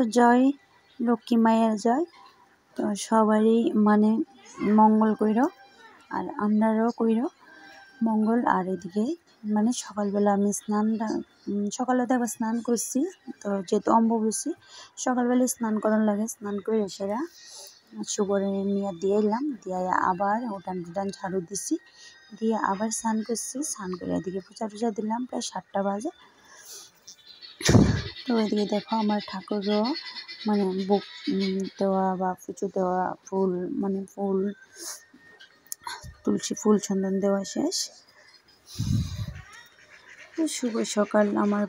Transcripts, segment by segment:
তো জয় লক্ষ্মী মায়ের জয়। তো সবারই মানে মঙ্গল কইরো আর আমরাও কইরো মঙ্গল। আর এদিকে মানে সকালবেলা আমি সকালবেলা একবার স্নান করছি। তো যেহেতু অম্বুবাচী সকালবেলা স্নান করার লাগে, স্নান করে সেরা শুভরে নিয়ে দিয়ে এলাম, দিয়ে আবার উঠান টুটান ঝাড়ু দিছি, দিয়ে আবার স্নান করছি। স্নান করে এদিকে পূজা টুজা দিলাম, প্রায় 7টা বাজে। তো এদিকে দেখো আমার ঠাকুরও মানে বুক দেওয়া বা পুজো দেওয়া ফুল মানে ফুল তুলসী ফুল চন্দন দেওয়া শেষ। শুভ সকাল আমার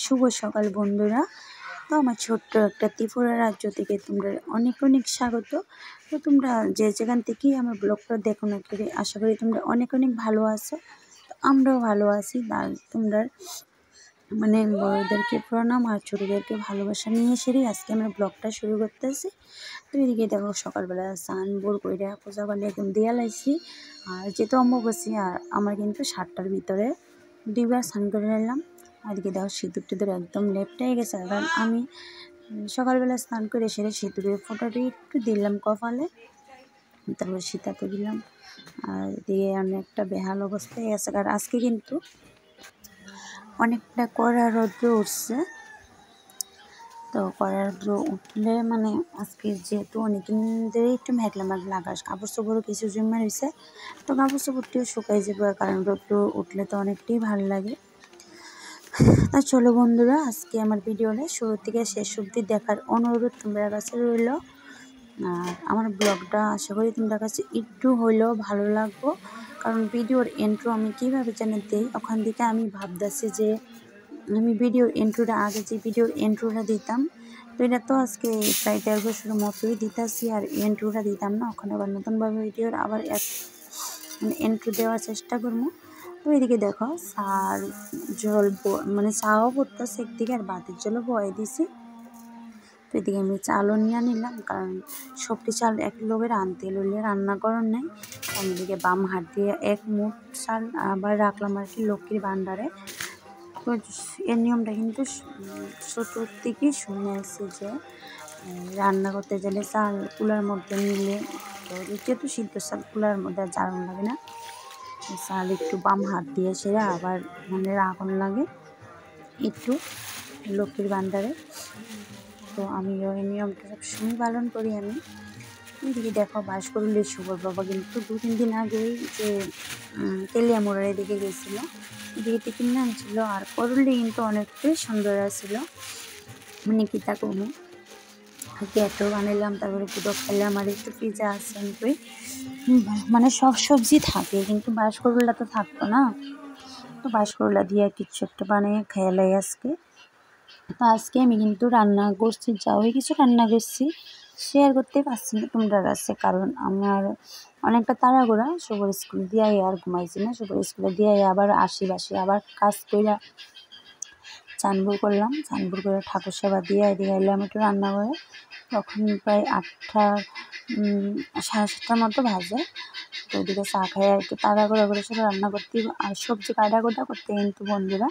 শুভ সকাল বন্ধুরা। তো আমার ছোট্ট একটা ত্রিপুরা রাজ্য থেকে তোমরা অনেক অনেক স্বাগত। তো তোমরা যে যেখান থেকেই আমার ব্লগটা দেখো না করে আশা করি তোমরা অনেক অনেক ভালো আছো। তো আমরাও ভালো আছি। আর তোমরা মানে বড়োদেরকে প্রণাম আর ছোটোদেরকে ভালোবাসা নিয়ে সেরেই আজকে আমরা ব্লগটা শুরু করতেছি। তো এদিকে দেখো সকালবেলা স্নান বোর করে পূজা পালি একদম দেওয়া লাগছি। আর যেহেতু অম্বুবাচী আর আমার কিন্তু 7টার ভিতরে 2বার স্নান করে নিলাম। আর এদিকে দেখো সিঁদুর টিঁদুর একদম লেপটাই গেছে, কারণ আমি সকালবেলা স্নান করে সেরে সিঁদুরের ফোঁটাটা একটু দিলাম কপালে, তারপরে সীতাতে দিলাম। আর দিয়ে অনেকটা বেহাল অবস্থায় আছে, কারণ আজকে কিন্তু অনেকটা কড়া রৌদ্র উঠছে। তো কড়া রৌদ্র উঠলে মানে আজকে যেহেতু অনেকদিন ধরে একটু মেঘলা মেঘলা আকাশ, কাপড় চোপড়ও কিছু জমা রয়েছে। তো কাপড় চোপড়টিও শুকাই যাবে, কারণ রৌদ্র উঠলে তো অনেকটাই ভালো লাগে। তা চলো বন্ধুরা, আজকে আমার ভিডিওটা শুরু থেকে শেষ অবধি দেখার অনুরোধ তোমরা কাছে রইল। আর আমার ব্লগটা আশা করি তোমরা কাছে একটু হইলেও ভালো লাগবো, কারণ ভিডিওর এন্ট্রো আমি কীভাবে জানি দিই, ওখান থেকে আমি ভাবতেছি যে আমি ভিডিওর এন্ট্রোটা আগে যে ভিডিওর এন্ট্রোটা দিতাম, তো এটা তো আজকে প্রায় 1.5 বছরের মতোই দিতেছি, আর এন্ট্রোটা দিতাম না। ওখানে আবার নতুনভাবে ভিডিওর আবার মানে এন্ট্রো দেওয়ার চেষ্টা করবো। তো এদিকে দেখো চার জল মানে চাও পড়তেছে একদিকে, আর বাতির জলও বয়ে দিছি। তো এদিকে আমি চালও নিয়ে নিলাম, কারণ সবটি চাল এক লোকের আনতে লইলে রান্না করার নেই। আমি এদিকে বাম হাত দিয়ে 1 মুঠ চাল আবার রাখলাম আর কি লক্ষ্মীর ভাণ্ডারে। তো এর নিয়মটা কিন্তু ছোটোর থেকেই শুনে আসছি যে রান্না করতে গেলে চাল কুলার মধ্যে নিলে, তো যেহেতু সিদ্ধ চাল কুলার মধ্যে জারণ লাগে না, চাল একটু বাম হাত দিয়ে সেরা আবার মানে রাখন লাগে একটু লক্ষ্মীর ভাণ্ডারে। তো আমি ওই নিয়মটা সবসময় পালন করি আমি। এদিকে দেখো বাস করলে শুভর বাবা কিন্তু 2-3 দিন আগেই যে তেলিয়ামোড়ার এদিকে গেছিলো, এদিকে টিকিট আনছিল। আর করলে কিন্তু অনেকটাই সুন্দর আসছিল, মানে কি তা কমু এত বানাইলাম, তারপরে পুজো খাইলাম, আর একটু পিজা আছে মানে সব সবজি থাকে, কিন্তু বাঁশকরুলা তো থাকতো না। তো বাঁশকরুলা দিয়ে কিছু একটা বানিয়ে খেয়ালাই আজকে। তো আজকে আমি কিন্তু রান্না করছি, যাওই কিছু রান্না করছি, শেয়ার করতে পারছি না তোমরা কাছে, কারণ আমার অনেকটা তাড়াহুড়া। শুভর স্কুল দিয়ে আর ঘুমাইছি না, শুভর স্কুলে দিয়ে আবার বাসি আবার কাজ কইরা চানবুর করলাম, চানবুর করে ঠাকুর সেবা দিয়ে এদিকে এলাম একটু রান্না করে। তখন প্রায় 8টা 7:30টার মতো বাজে। তো ওদিকে চা খাই একটু তাড়াহুড়া করে সেটা রান্না করতে, আর সবজি কাটাকুটা করতে কিন্তু বন্ধুরা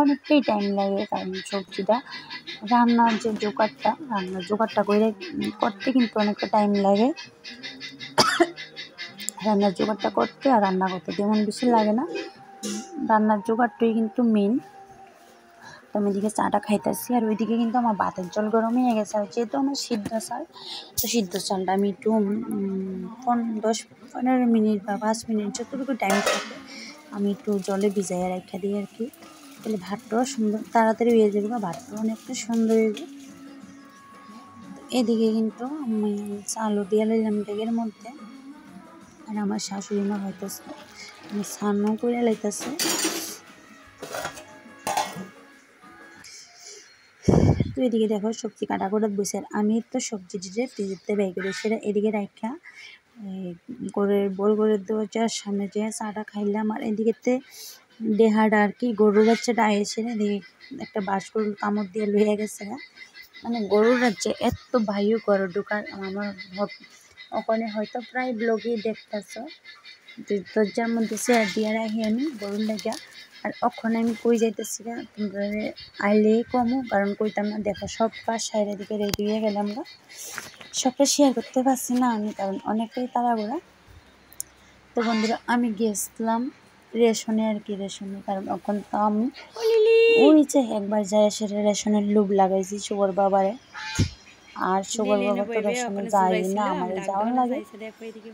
অনেকটাই টাইম লাগে, কারণ সবজিটা রান্নার জোগাড়টা করে করতে কিন্তু অনেকটা টাইম লাগে। রান্নার জোগাড়টা করতে আর রান্না করতে তেমন বেশি লাগে না, রান্নার জোগাড়টাই কিন্তু মেন। তো আমি এদিকে চাটা খাইতেছি, আর ওইদিকে কিন্তু আমার ভাতের জল গরম হয়ে গেছে। আর যেহেতু আমার সিদ্ধ চাল, তো সিদ্ধ চালটা আমি একটু 10-15 মিনিট বা 5 মিনিট যতটুকু টাইম থাকে আমি একটু জলে ভিজাইয়া রাখা দিই আর কি, তাহলে ভাতটাও সুন্দর তাড়াতাড়ি হয়ে যাবে বা ভাতটাও অনেকটা সুন্দর হয়ে। এদিকে কিন্তু আমি চালও দিয়ে লাইলাম ডেগের মধ্যে, আর আমার শাশুড়ি মা হইতেছে আমি স্নানও করে লাইতেছে। তো এদিকে দেখো সবজি কাটাকুটা বসে, আর আমি তো সবজি দিয়ে ফ্রিজেতে বের করে সেটা এদিকে রাখা গরুর বড় গরুর দরজার সামনে যে চাটা খাইলাম। আর এদিকেতে দেহাটা আর কি গরুর বাচ্চাটা এসে এদিকে একটা বাস গরুর কামড় দিয়ে লইয়া গেছে, মানে গরুর রাজ্যে এত বায়ু গরু ঢুকার আমার ওখানে হয়তো প্রায় ব্লগেই দেখতেছ। দরজার মধ্যে চেয়ার দিয়ে রাখি আমি গরুর লেগা, আর ওখানে আমি কই যাইতেছি না, তোমরা আইলেই কমো, কারণ কইতাম না। দেখো সব কাজ সাইডের দিকে রেডি হয়ে গেলাম না, সবটা শেয়ার করতে পারছি না আমি, কারণ অনেকটাই তাড়াহুড়া। তো বন্ধুরা আমি গেছিলাম রেশনে আর কি, রেশনে, কারণ এখন তো আমি ওই যে একবার যাই সেটা রেশনের লোভ লাগাইছি শুভর বাবারে। আর শুভর বাবা তো রেশনে যাই না, আমার যাওয়ার লাগে।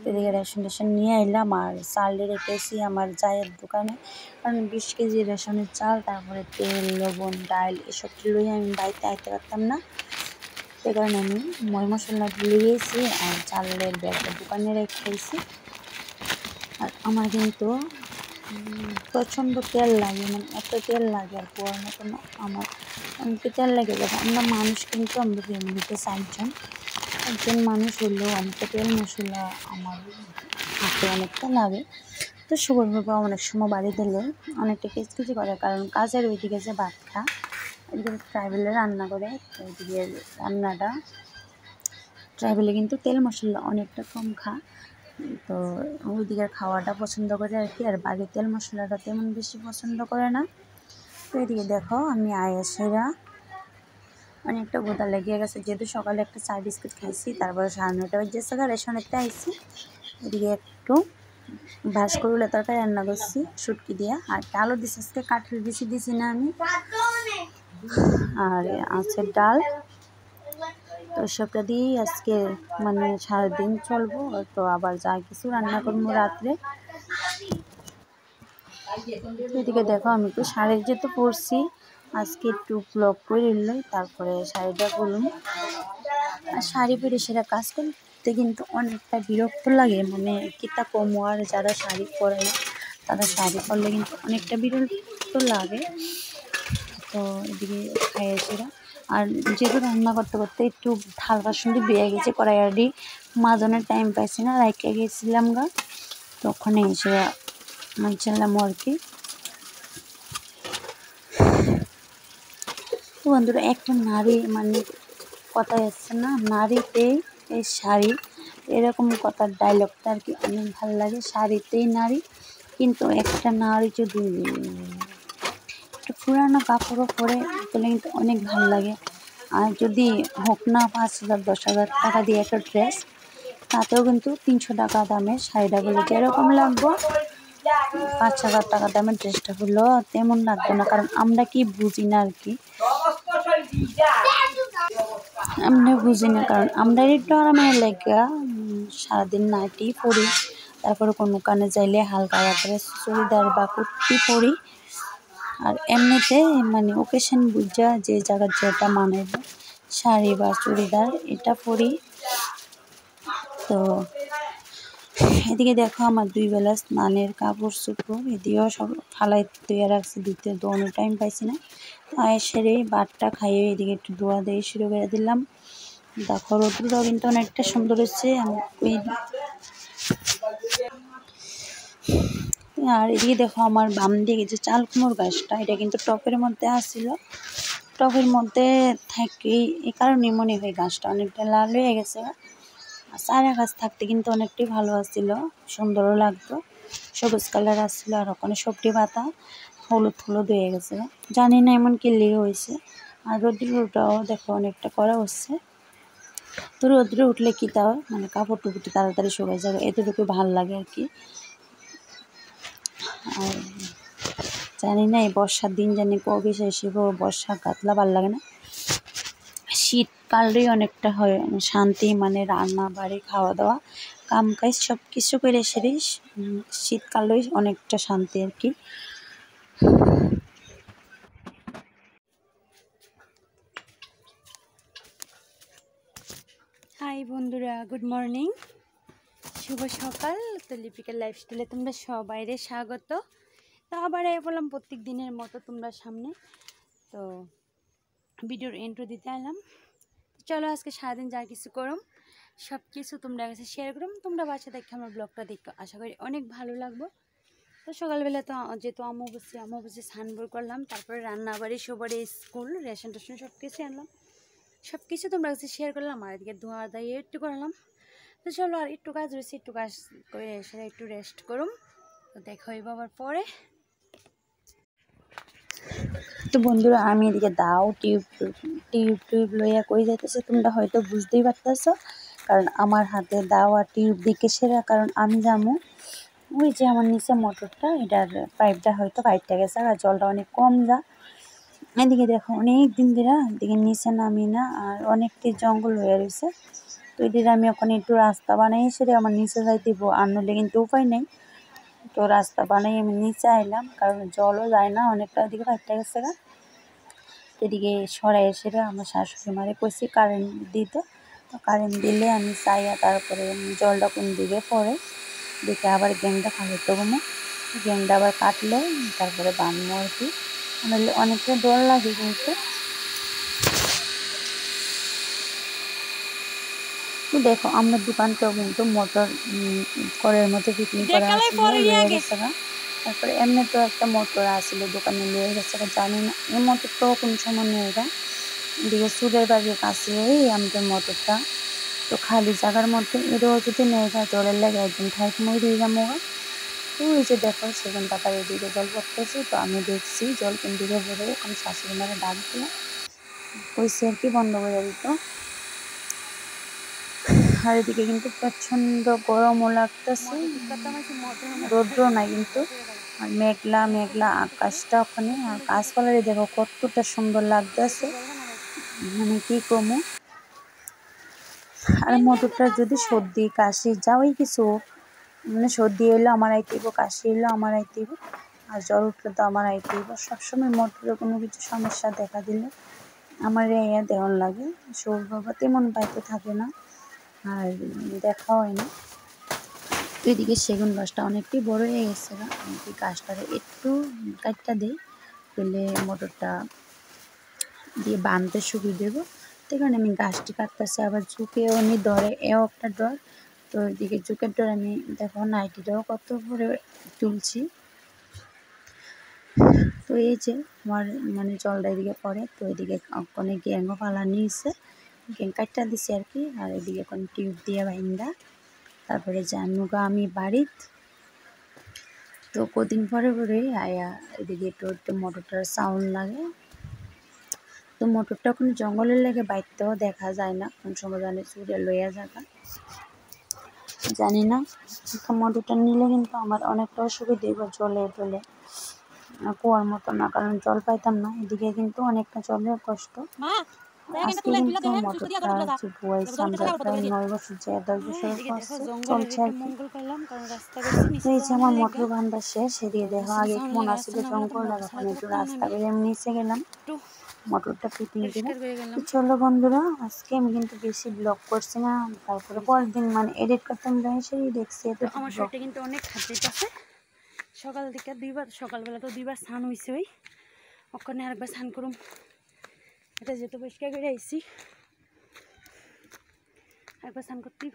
এদিকে রেশন টেশন নিয়ে এলাম আর চাল রেখেছি আমার জায়ের দোকানে, কারণ 20 কেজি রেশনের চাল, তারপরে তেল, লবণ, ডাল এসব লইয়ে আমি বাড়িতে আইতে পারতাম না। সে কারণে আমি ময় মশলা ভুলে গিয়েছি আর চালের ব্যাগটা দোকানে রেখেছি। আর আমার কিন্তু প্রচণ্ড তেল লাগে, মানে এত তেল লাগে আর পোয়ার মতন আমার অনেকটা তেল লেগে যাবে। আমরা মানুষ কিন্তু আমরা ফ্যামিলিতে 4 জন, একজন মানুষ হলেও অনেকটা তেল মশলা আমার হাতে অনেকটা লাগে। তো শুভর বাবা অনেক সময় বাড়ি দিলে অনেকটা কিচকিচি করে, কারণ কাজের ওইদিকে যে ভাত খা, ওইদিকে ট্রাইবেলে রান্না করে, ওইদিকে রান্নাটা ট্রাইবেলে কিন্তু তেল মশলা অনেকটা কম খা, তো ওইদিকের খাওয়াটা পছন্দ করে আর কি। আর বাড়ির তেল মশলাটা তেমন বেশি পছন্দ করে না। তো এদিকে দেখো আমি আয়েসেরা অনেকটা গোদা লেগে গেছে, যেহেতু সকালে একটা চা বিস্কুট খাইছি, তারপরে 9:30 বাজে রেশনেতে আইসি। এদিকে একটু ভাজ করলে তরকারি রান্না করছি শুটকি দিয়া, আর ডালও দিছি, আজকে কাঁঠাল বেশি দিছি না আমি, আর আছে ডাল। তো সবটা দিয়েই আজকে মানে সারাদিন চলবো। তো আবার যা কিছু রান্না করবো রাত্রে। এদিকে দেখো আমি একটু শাড়ি যেহেতু পরছি আজকে একটু ব্লক করে নিলই, তারপরে শাড়িটা পরলাম। আর শাড়ি পরে সেটা কাজ করতে কিন্তু অনেকটা বিরক্ত লাগে, মানে কিতা কমো। আর যারা শাড়ি পরে না তারা শাড়ি পরলে কিন্তু অনেকটা বিরক্ত লাগে। তো এদিকে খাইয়ে সেরা, আর যেহেতু রান্না করতে করতে একটু থাল বাসন বেয়ে গেছে, কড়াইয়ারি মাজনের টাইম পাইছি না, রাইখে গেছিলাম গা, তখন এসে মানছিলাম আর কি। বন্ধুরা একটা নারী মানে কথায় আসছে না, নারীতেই এই শাড়ি, এরকম কথার ডায়লগটা আর কি অনেক ভালো লাগে। শাড়িতেই নারী, কিন্তু একটা নারী যদি একটু পুরানো কাপড়ও পরে তাহলে কিন্তু অনেক ভালো লাগে। আর যদি হোক না 5,000 10,000 টাকা দিয়ে একটা ড্রেস, তাতেও কিন্তু 300 টাকা দামের শাড়িটা হলে যেরকম লাগবো 5,000 টাকা দামের ড্রেসটা হলো তেমন লাগবে না, কারণ আমরা কি বুঝি না আর কি, আমরা বুঝি না, কারণ আমরা একটু আরামের লেগা সারাদিন নাইটি পরি, তারপরে কোনো কানে যাইলে হালকা আকারে চুড়িদার বা কুর্তি পরি। আর এমনিতে মানে ওকেশন বুঝা যে জায়গার যেটা মানে শাড়ি বা চুড়িদার এটা পরি। তো এদিকে দেখো আমার 2 বেলা স্নানের কাপড় চোপড় এদিকেও সব ফালাই ধুয়ে রাখছি, ধুতে দোনো টাইম পাইছি না। আয়ের সেরে ভাতটা খাইয়ে এদিকে একটু ধোয়া দিয়ে শুরু করে দিলাম। দেখো রোদ্রটাও কিন্তু অনেকটা সুন্দর হচ্ছে। আর এদিকে দেখো আমার বাম দিকে যে চাল কুমড়োর গাছটা, এটা কিন্তু টপের মধ্যে আসছিল, টপের মধ্যে থাকি এই কারণে মনে হয় গাছটা অনেকটা লাল হয়ে গেছে। আর চারা গাছ থাকতে কিন্তু অনেকটাই ভালো আসছিল, সুন্দরও লাগতো, সবুজ কালার আসছিল। আর ওখানে সবজি পাতা হলুদ হলুদ হয়ে গেছে, জানি না এমন কি লেগে হয়েছে। আর রোদ্রটাও দেখো অনেকটা করা হচ্ছে। তো রোদ্রে উঠলে কি তাও মানে কাপড় টুকুটি তাড়াতাড়ি শুকাই যাবে, এতটুকু ভালো লাগে আর কি। আর জানি না এই বর্ষার দিন জানি কবে শেষ হইব, বর্ষা কাতলা ভাল লাগে না। শীতকালেই অনেকটা হয় শান্তি, মানে রান্না বাড়ি খাওয়া দাওয়া কাম কাজ সব কিছু করে সেরে শীতকালেই অনেকটা শান্তি আর কি। হাই বন্ধুরা, গুড মর্নিং, শুভ সকাল। তো লিপিকার লাইফস্টাইলে তোমরা সবাইরে স্বাগত। তো আবার বললাম প্রত্যেক দিনের মতো তোমরা সামনে, তো ভিডিওর এন্ট্রো দিতে এলাম। চলো আজকে সারাদিন যা কিছু করুম সব কিছু তোমরা কাছে শেয়ার করুম, তোমরা বাসা দেখে আমার ব্লগটা দেখো, আশা করি অনেক ভালো লাগবে। তো সকালবেলা তো যেহেতু অমাবস্যা স্নান করলাম, তারপরে রান্না বাড়ি সবারই স্কুল রেশন টেশন সব কিছু আনলাম, সব কিছু তোমরা কাছে শেয়ার করলাম। আর এদিকে ধোয়া দাইয়ে একটু করলাম। তো চলো আর একটু কাজ রয়েছে, একটু কাজ করে এসে একটু রেস্ট করুম। তো দেখা হইব আবার পরে। তো বন্ধুরা আমি এদিকে দাও টিউব টিউব লইয়া কই যাইতেছে তোমরা হয়তো বুঝতেই পারতেছো, কারণ আমার হাতে দাও আর টিউব দিকে সেরা, কারণ আমি যাবো ওই যে আমার নিচে মোটরটা এটার পাইপটা হয়তো পাইপটা গেছে আর জলটা অনেক কম যা। এদিকে দেখো অনেক দিন ধরে এদিকে নিচে নামি না, আর অনেকটি জঙ্গল হয়ে রয়েছে। তো এদিকে আমি ওখানে একটু রাস্তা বানাই সেরে আমার নিচে যাইতে আর নইলে কিন্তু উপায় নেই। তো রাস্তা বানাই আমি নিচে আইলাম, কারণ জলও যায় না, অনেকটা দিকে পাইপটা গেছে গা। এদিকে সরাই এসে আমার শাশুড়ি মারে কইছি কারেন্ট দিতে, তো কারেন্ট দিলে আমি চাইয়া তারপরে জলটা কোন দিকে পড়ে দেখে আবার গ্যাংটা ফালাইতে গমো, গ্যাংটা আবার কাটলে তারপরে বানবো আর কি, নাহলে অনেকটা ডর লাগে কিন্তু। তো দেখো আমরা দোকানটাও কিন্তু মোটর করের মধ্যে পিকনিক করা লয়ে গেছে গা। তারপরে এমনি তো একটা মোটর আসলে দোকানে লয়ে গেছে গা, জানি না এই মোটরটাও কোন সময় নিয়ে গা। এদিকে সুরের বাড়ির কাছে আমাদের মোটরটা, তো খালি জায়গার মধ্যে এটাও যদি নিয়ে যায় জলের লাগে একদিন ঠাইট মই দিয়ে যাবো গা। তো এই যে দেখো সেখান টাকার এদিকে জল পড়তেছে, তো আমি দেখছি জল কোন দিকে পড়ে, ওখানে শাশুড়ি মারে ডাক দিয়ে কইছে আর কি বন্ধ করে দিত। আর এদিকে কিন্তু প্রচন্ড গরমও লাগতেছে, রৌদ্র নাই কিন্তু, আর মেঘলা মেঘলা আকাশটা ওখানে, আর গাছপালারে দেখো কতটা সুন্দর লাগতেছে, মানে কি কমু। আর মোটরটা যদি সর্দি কাশি যাওয়াই কিছু, মানে সর্দি এলো আমার আইতেইব, কাশি এলো আমার আইতেইব, আর জ্বর উঠলে তো আমার আইতেইব। সবসময় মোটরে কোনো কিছু সমস্যা দেখা দিলে আমার দেওয়ার লাগে, শরীর বাবা তেমন পাইতে থাকে না আর দেখা হয় না। তো এদিকে সেগুন গাছটা অনেকটাই বড় হয়ে গেছে, আমি কি গাছটারে একটু কাটটা দিই, তাহলে মোটরটা দিয়ে বাঁধতে সুবিধা দেবো, তাই কারণে আমি গাছটি কাটতেছি। আবার ঝুঁকেও নি ধরে, এও একটা ডর। তো এদিকে ঝুঁকের ডর আমি দেখো নাইটিটাও কত করে তুলছি। তো এই যে আমার মানে জলটা এদিকে পড়ে, তো এদিকে অনেক গ্যাংও পালা নিয়েছে, গ্যাং কাটটা দিছি আর কি। আর এদিকে এখন টিউব দিয়ে বাইন্দা তারপরে জানুগা আমি বাড়িত। তো কদিন পরে আয়া এদিকে একটু মোটরটার সাউন্ড লাগে, তো মোটরটা ওখানে জঙ্গলের লেগে বাইতেও দেখা যায় না, কোন সময় জানি চুরে লইয়া যাকা জানি না। তো মোটরটা নিলে কিন্তু আমার অনেকটা অসুবিধা এবার জলে টলে কুয়ার মতো না, কারণ জল পাইতাম না, এদিকে কিন্তু অনেকটা জলের কষ্ট। আজকে কিন্তু মোটরটা যে বুয়াইছিলাম প্রায় 9 বছর যায় 10 বছরের চলছে আর কি। তো এই যে আমার মোটর বান্ধা শেষ, এদিকে দেখো আগে মনে আসছিল জঙ্গল, আর এখন একটু রাস্তা বেরিয়ে আমি নিচে গেলাম মোটরটা ফিটিং করে। তো চলো বন্ধুরা আজকে আমি কিন্তু বেশি ব্লগ করছি না, তারপরে পরের দিন মানে এডিট করতাম সেই দেখছি। তো আমার শরীরটা কিন্তু অনেক খাদ্যিত আছে, সকাল থেকে সকালবেলা তো দুইবার স্নান হয়েছে, ওই ওখানে আরেকবার স্নান করুম, এটা যেহেতু পরিষ্কার করে আইসি একবার স্নান করতেই।